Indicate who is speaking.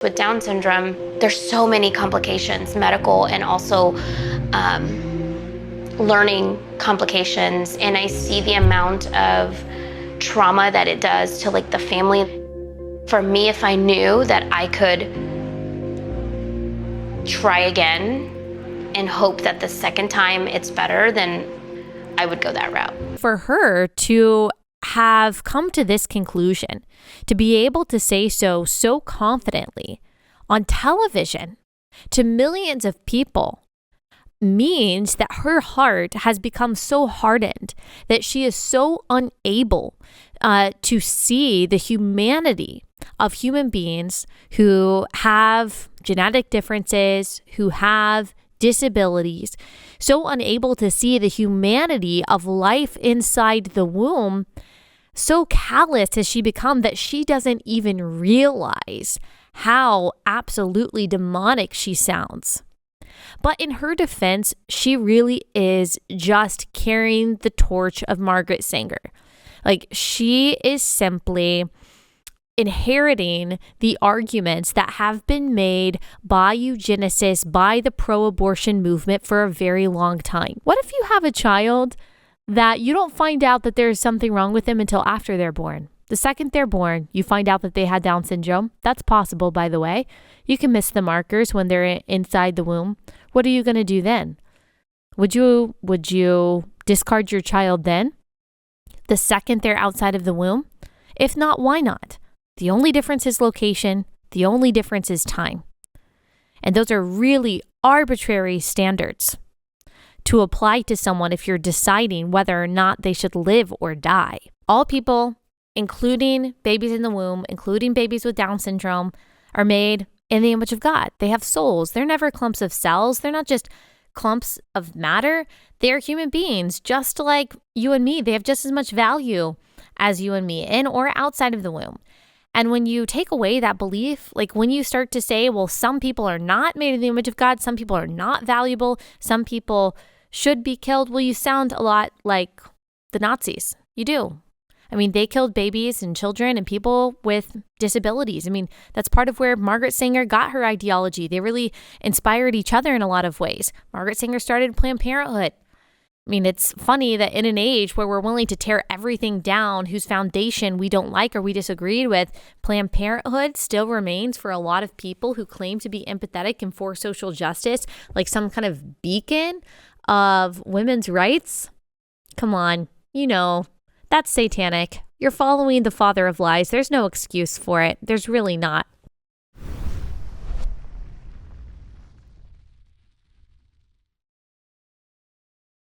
Speaker 1: With Down syndrome, there's so many complications, medical and also learning complications. And I see the amount of trauma that it does to like the family. For me, if I knew that I could try again and hope that the second time it's better, then I would go that route.
Speaker 2: For her to have come to this conclusion, to be able to say so confidently on television to millions of people, means that her heart has become so hardened that she is so unable to see the humanity of human beings who have genetic differences, who have disabilities, so unable to see the humanity of life inside the womb. So callous has she become that she doesn't even realize how absolutely demonic she sounds. But in her defense, she really is just carrying the torch of Margaret Sanger. Like, she is simply inheriting the arguments that have been made by eugenicists, by the pro-abortion movement for a very long time. What if you have a child that you don't find out that there's something wrong with them until after they're born? The second they're born, you find out that they had Down syndrome. That's possible, by the way. You can miss the markers when they're inside the womb. What are you going to do then? Would you discard your child then? The second they're outside of the womb? If not, why not? The only difference is location. The only difference is time. And those are really arbitrary standards to apply to someone if you're deciding whether or not they should live or die. All people, including babies in the womb, including babies with Down syndrome, are made in the image of God. They have souls. They're never clumps of cells. They're not just clumps of matter. They're human beings, just like you and me. They have just as much value as you and me, in or outside of the womb. And when you take away that belief, like when you start to say, well, some people are not made in the image of God, some people are not valuable, some people should be killed, well, you sound a lot like the Nazis. You do. I mean, they killed babies and children and people with disabilities. I mean, that's part of where Margaret Sanger got her ideology. They really inspired each other in a lot of ways. Margaret Sanger started Planned Parenthood. I mean, it's funny that in an age where we're willing to tear everything down, whose foundation we don't like or we disagreed with, Planned Parenthood still remains for a lot of people who claim to be empathetic and for social justice, like some kind of beacon of women's rights. Come on, that's satanic. You're following the father of lies. There's no excuse for it. There's really not.